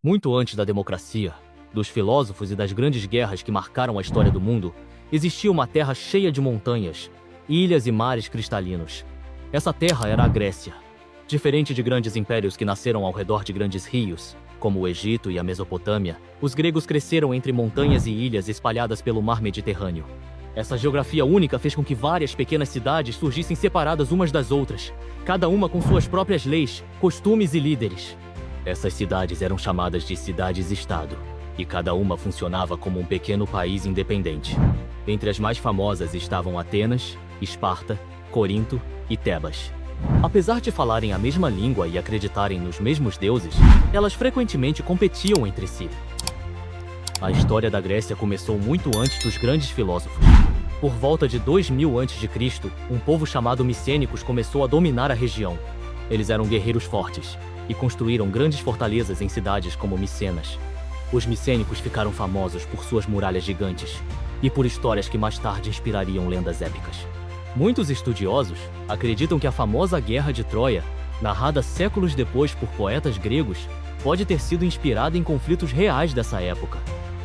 Muito antes da democracia, dos filósofos e das grandes guerras que marcaram a história do mundo, existia uma terra cheia de montanhas, ilhas e mares cristalinos. Essa terra era a Grécia. Diferente de grandes impérios que nasceram ao redor de grandes rios, como o Egito e a Mesopotâmia, os gregos cresceram entre montanhas e ilhas espalhadas pelo mar Mediterrâneo. Essa geografia única fez com que várias pequenas cidades surgissem separadas umas das outras, cada uma com suas próprias leis, costumes e líderes. Essas cidades eram chamadas de cidades-estado, e cada uma funcionava como um pequeno país independente. Entre as mais famosas estavam Atenas, Esparta, Corinto e Tebas. Apesar de falarem a mesma língua e acreditarem nos mesmos deuses, elas frequentemente competiam entre si. A história da Grécia começou muito antes dos grandes filósofos. Por volta de 2000 a.C., um povo chamado micênicos começou a dominar a região. Eles eram guerreiros fortes e construíram grandes fortalezas em cidades como Micenas. Os micênicos ficaram famosos por suas muralhas gigantes e por histórias que mais tarde inspirariam lendas épicas. Muitos estudiosos acreditam que a famosa Guerra de Troia, narrada séculos depois por poetas gregos, pode ter sido inspirada em conflitos reais dessa época.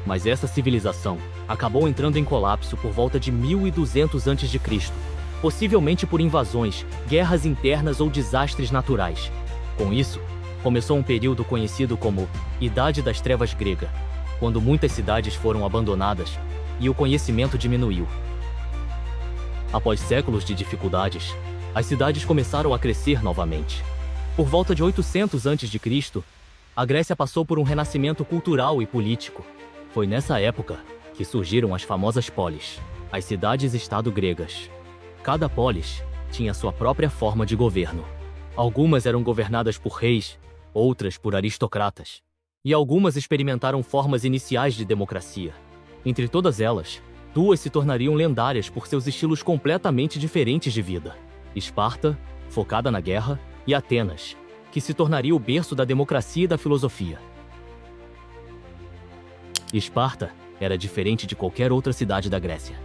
Mas essa civilização acabou entrando em colapso por volta de 1200 a.C., possivelmente por invasões, guerras internas ou desastres naturais. Com isso, começou um período conhecido como Idade das Trevas Grega, quando muitas cidades foram abandonadas e o conhecimento diminuiu. Após séculos de dificuldades, as cidades começaram a crescer novamente. Por volta de 800 a.C., a Grécia passou por um renascimento cultural e político. Foi nessa época que surgiram as famosas polis, as cidades-estado gregas. Cada polis tinha sua própria forma de governo. Algumas eram governadas por reis, outras por aristocratas, e algumas experimentaram formas iniciais de democracia. Entre todas elas, duas se tornariam lendárias por seus estilos completamente diferentes de vida: Esparta, focada na guerra, e Atenas, que se tornaria o berço da democracia e da filosofia. Esparta era diferente de qualquer outra cidade da Grécia.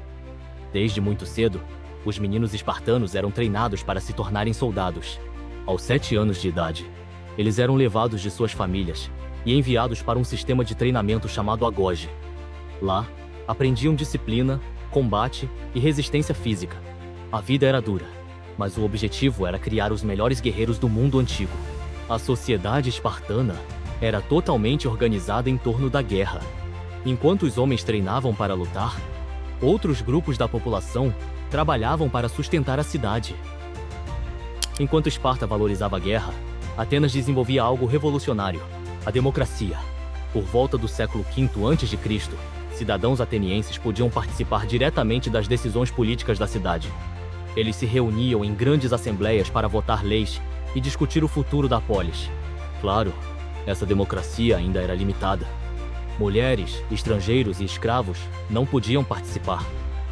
Desde muito cedo, os meninos espartanos eram treinados para se tornarem soldados. Aos 7 anos de idade, eles eram levados de suas famílias e enviados para um sistema de treinamento chamado Agoge. Lá, aprendiam disciplina, combate e resistência física. A vida era dura, mas o objetivo era criar os melhores guerreiros do mundo antigo. A sociedade espartana era totalmente organizada em torno da guerra. Enquanto os homens treinavam para lutar, outros grupos da população trabalhavam para sustentar a cidade. Enquanto Esparta valorizava a guerra, Atenas desenvolvia algo revolucionário: a democracia. Por volta do século V a.C., cidadãos atenienses podiam participar diretamente das decisões políticas da cidade. Eles se reuniam em grandes assembleias para votar leis e discutir o futuro da polis. Claro, essa democracia ainda era limitada. Mulheres, estrangeiros e escravos não podiam participar.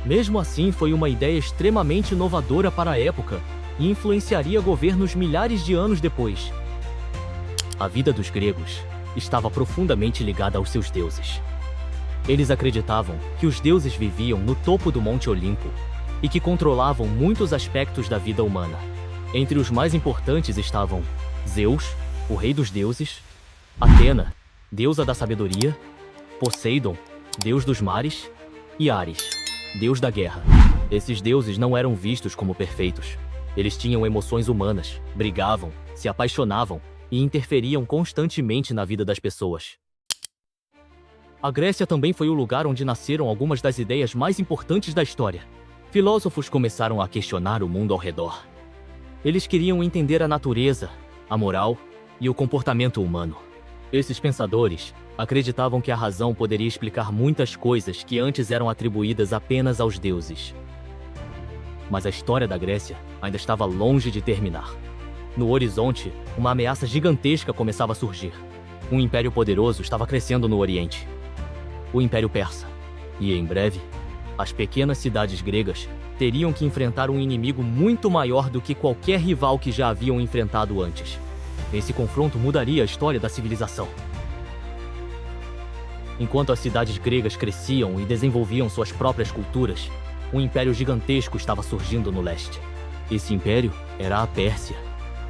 Mesmo assim, foi uma ideia extremamente inovadora para a época e influenciaria governos milhares de anos depois. A vida dos gregos estava profundamente ligada aos seus deuses. Eles acreditavam que os deuses viviam no topo do Monte Olimpo e que controlavam muitos aspectos da vida humana. Entre os mais importantes estavam Zeus, o rei dos deuses; Atena, deusa da sabedoria; Poseidon, deus dos mares; e Ares, deus da guerra. Esses deuses não eram vistos como perfeitos. Eles tinham emoções humanas, brigavam, se apaixonavam e interferiam constantemente na vida das pessoas. A Grécia também foi o lugar onde nasceram algumas das ideias mais importantes da história. Filósofos começaram a questionar o mundo ao redor. Eles queriam entender a natureza, a moral e o comportamento humano. Esses pensadores acreditavam que a razão poderia explicar muitas coisas que antes eram atribuídas apenas aos deuses. Mas a história da Grécia ainda estava longe de terminar. No horizonte, uma ameaça gigantesca começava a surgir. Um império poderoso estava crescendo no Oriente: o Império Persa. E, em breve, as pequenas cidades gregas teriam que enfrentar um inimigo muito maior do que qualquer rival que já haviam enfrentado antes. Esse confronto mudaria a história da civilização. Enquanto as cidades gregas cresciam e desenvolviam suas próprias culturas, um império gigantesco estava surgindo no leste. Esse império era a Pérsia.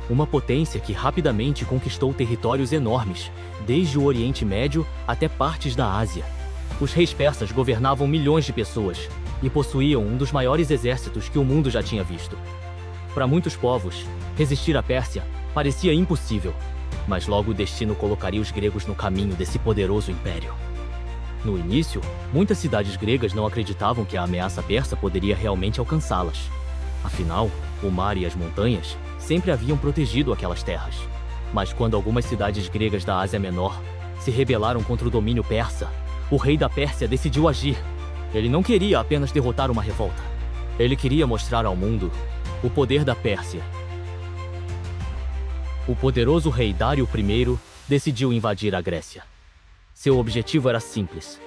Uma potência que rapidamente conquistou territórios enormes, desde o Oriente Médio até partes da Ásia. Os reis persas governavam milhões de pessoas e possuíam um dos maiores exércitos que o mundo já tinha visto. Para muitos povos, resistir à Pérsia parecia impossível, mas logo o destino colocaria os gregos no caminho desse poderoso império. No início, muitas cidades gregas não acreditavam que a ameaça persa poderia realmente alcançá-las. Afinal, o mar e as montanhas sempre haviam protegido aquelas terras. Mas quando algumas cidades gregas da Ásia Menor se rebelaram contra o domínio persa, o rei da Pérsia decidiu agir. Ele não queria apenas derrotar uma revolta. Ele queria mostrar ao mundo o poder da Pérsia. O poderoso rei Dário I decidiu invadir a Grécia. Seu objetivo era simples: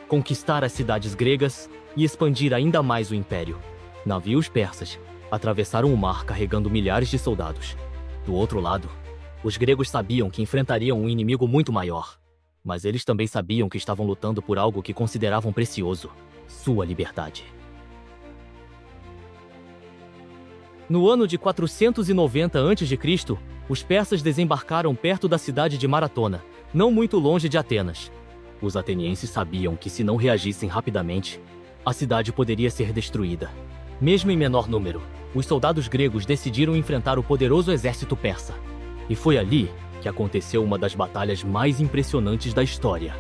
conquistar as cidades gregas e expandir ainda mais o império. Navios persas atravessaram o mar carregando milhares de soldados. Do outro lado, os gregos sabiam que enfrentariam um inimigo muito maior. Mas eles também sabiam que estavam lutando por algo que consideravam precioso: sua liberdade. No ano de 490 a.C., os persas desembarcaram perto da cidade de Maratona, não muito longe de Atenas. Os atenienses sabiam que se não reagissem rapidamente, a cidade poderia ser destruída. Mesmo em menor número, os soldados gregos decidiram enfrentar o poderoso exército persa. E foi ali que aconteceu uma das batalhas mais impressionantes da história.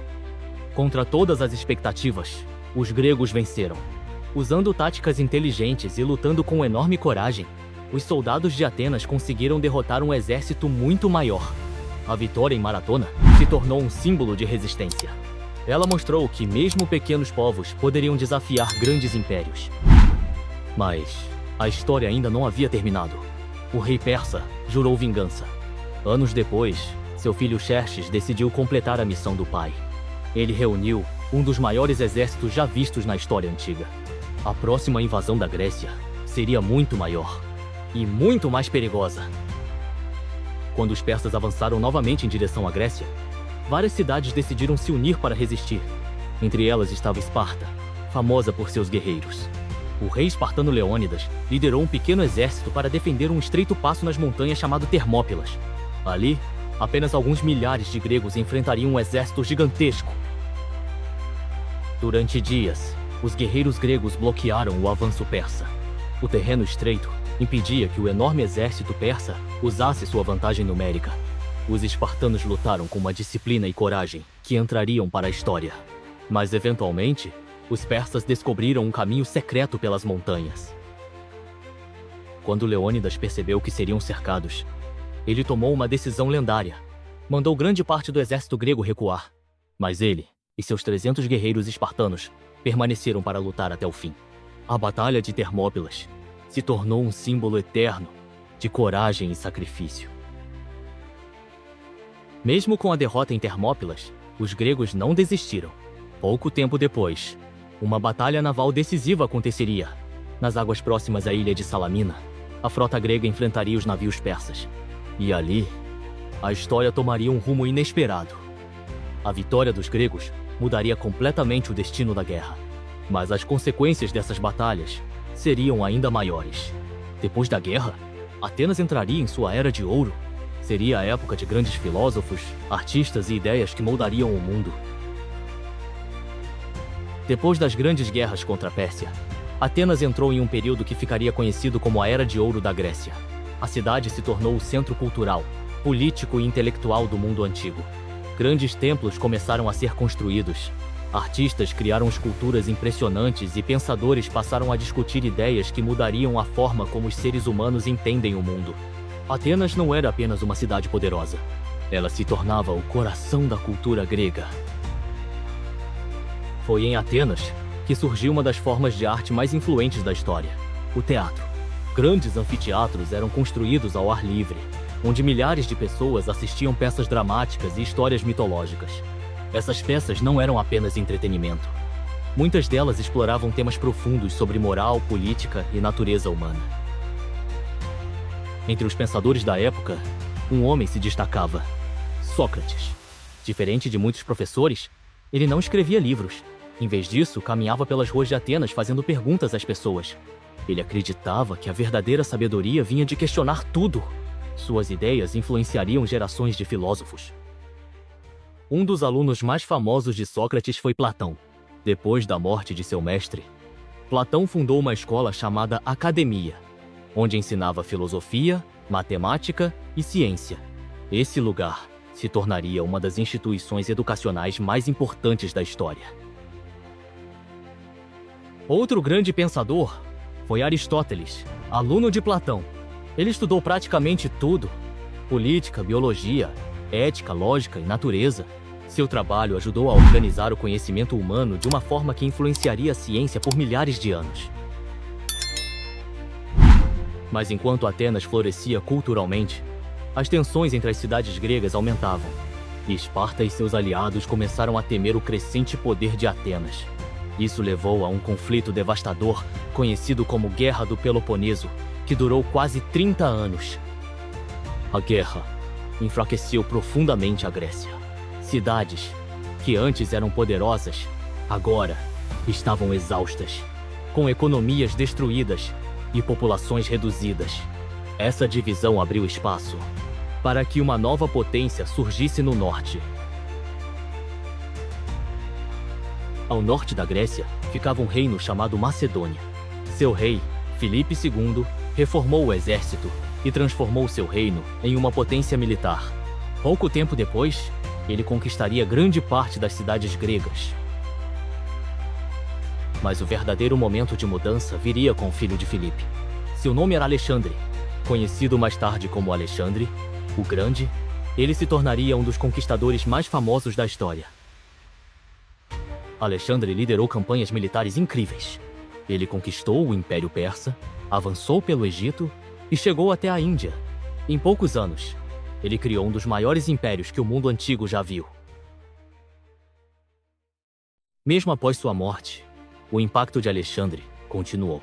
Contra todas as expectativas, os gregos venceram. Usando táticas inteligentes e lutando com enorme coragem, os soldados de Atenas conseguiram derrotar um exército muito maior. A vitória em Maratona se tornou um símbolo de resistência. Ela mostrou que mesmo pequenos povos poderiam desafiar grandes impérios. Mas a história ainda não havia terminado. O rei persa jurou vingança. Anos depois, seu filho Xerxes decidiu completar a missão do pai. Ele reuniu um dos maiores exércitos já vistos na história antiga. A próxima invasão da Grécia seria muito maior e muito mais perigosa. Quando os persas avançaram novamente em direção à Grécia, várias cidades decidiram se unir para resistir. Entre elas estava Esparta, famosa por seus guerreiros. O rei espartano Leônidas liderou um pequeno exército para defender um estreito passo nas montanhas chamado Termópilas. Ali, apenas alguns milhares de gregos enfrentariam um exército gigantesco. Durante dias, os guerreiros gregos bloquearam o avanço persa. O terreno estreito impedia que o enorme exército persa usasse sua vantagem numérica. Os espartanos lutaram com uma disciplina e coragem que entrariam para a história. Mas, eventualmente, os persas descobriram um caminho secreto pelas montanhas. Quando Leônidas percebeu que seriam cercados, ele tomou uma decisão lendária. Mandou grande parte do exército grego recuar. Mas ele e seus 300 guerreiros espartanos permaneceram para lutar até o fim. A Batalha de Termópilas se tornou um símbolo eterno de coragem e sacrifício. Mesmo com a derrota em Termópilas, os gregos não desistiram. Pouco tempo depois, uma batalha naval decisiva aconteceria. Nas águas próximas à ilha de Salamina, a frota grega enfrentaria os navios persas. E ali, a história tomaria um rumo inesperado. A vitória dos gregos mudaria completamente o destino da guerra. Mas as consequências dessas batalhas seriam ainda maiores. Depois da guerra, Atenas entraria em sua era de ouro. Seria a época de grandes filósofos, artistas e ideias que moldariam o mundo. Depois das grandes guerras contra a Pérsia, Atenas entrou em um período que ficaria conhecido como a Era de Ouro da Grécia. A cidade se tornou o centro cultural, político e intelectual do mundo antigo. Grandes templos começaram a ser construídos. Artistas criaram esculturas impressionantes e pensadores passaram a discutir ideias que mudariam a forma como os seres humanos entendem o mundo. Atenas não era apenas uma cidade poderosa. Ela se tornava o coração da cultura grega. Foi em Atenas que surgiu uma das formas de arte mais influentes da história: o teatro. Grandes anfiteatros eram construídos ao ar livre, onde milhares de pessoas assistiam peças dramáticas e histórias mitológicas. Essas peças não eram apenas entretenimento. Muitas delas exploravam temas profundos sobre moral, política e natureza humana. Entre os pensadores da época, um homem se destacava: Sócrates. Diferente de muitos professores, ele não escrevia livros. Em vez disso, caminhava pelas ruas de Atenas fazendo perguntas às pessoas. Ele acreditava que a verdadeira sabedoria vinha de questionar tudo. Suas ideias influenciariam gerações de filósofos. Um dos alunos mais famosos de Sócrates foi Platão. Depois da morte de seu mestre, Platão fundou uma escola chamada Academia, onde ensinava filosofia, matemática e ciência. Esse lugar se tornaria uma das instituições educacionais mais importantes da história. Outro grande pensador foi Aristóteles, aluno de Platão. Ele estudou praticamente tudo: política, biologia, ética, lógica e natureza. Seu trabalho ajudou a organizar o conhecimento humano de uma forma que influenciaria a ciência por milhares de anos. Mas enquanto Atenas florescia culturalmente, as tensões entre as cidades gregas aumentavam, e Esparta e seus aliados começaram a temer o crescente poder de Atenas. Isso levou a um conflito devastador, conhecido como Guerra do Peloponeso, que durou quase 30 anos. A guerra enfraqueceu profundamente a Grécia. Cidades, que antes eram poderosas, agora estavam exaustas, com economias destruídas e populações reduzidas. Essa divisão abriu espaço para que uma nova potência surgisse no norte. Ao norte da Grécia ficava um reino chamado Macedônia. Seu rei, Filipe II, reformou o exército e transformou seu reino em uma potência militar. Pouco tempo depois, ele conquistaria grande parte das cidades gregas. Mas o verdadeiro momento de mudança viria com o filho de Filipe. Seu nome era Alexandre. Conhecido mais tarde como Alexandre o Grande, ele se tornaria um dos conquistadores mais famosos da história. Alexandre liderou campanhas militares incríveis. Ele conquistou o Império Persa, avançou pelo Egito e chegou até a Índia. Em poucos anos, ele criou um dos maiores impérios que o mundo antigo já viu. Mesmo após sua morte, o impacto de Alexandre continuou.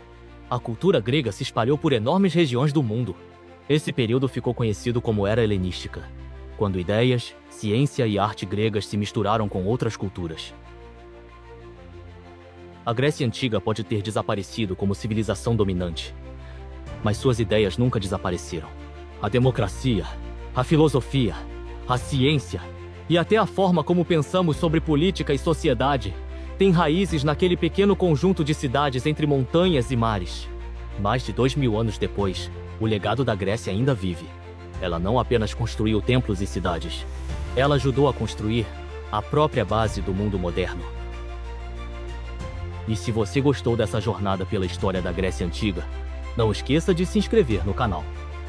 A cultura grega se espalhou por enormes regiões do mundo. Esse período ficou conhecido como Era Helenística, quando ideias, ciência e arte gregas se misturaram com outras culturas. A Grécia Antiga pode ter desaparecido como civilização dominante, mas suas ideias nunca desapareceram. A democracia, a filosofia, a ciência e até a forma como pensamos sobre política e sociedade têm raízes naquele pequeno conjunto de cidades entre montanhas e mares. Mais de 2000 anos depois, o legado da Grécia ainda vive. Ela não apenas construiu templos e cidades, ela ajudou a construir a própria base do mundo moderno. E se você gostou dessa jornada pela história da Grécia Antiga, não esqueça de se inscrever no canal.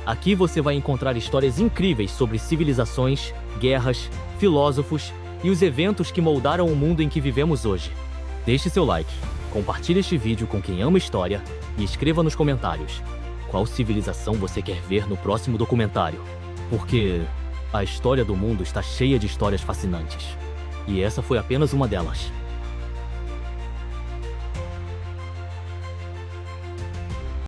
Aqui você vai encontrar histórias incríveis sobre civilizações, guerras, filósofos e os eventos que moldaram o mundo em que vivemos hoje. Deixe seu like, compartilhe este vídeo com quem ama história e escreva nos comentários qual civilização você quer ver no próximo documentário. Porque a história do mundo está cheia de histórias fascinantes. E essa foi apenas uma delas.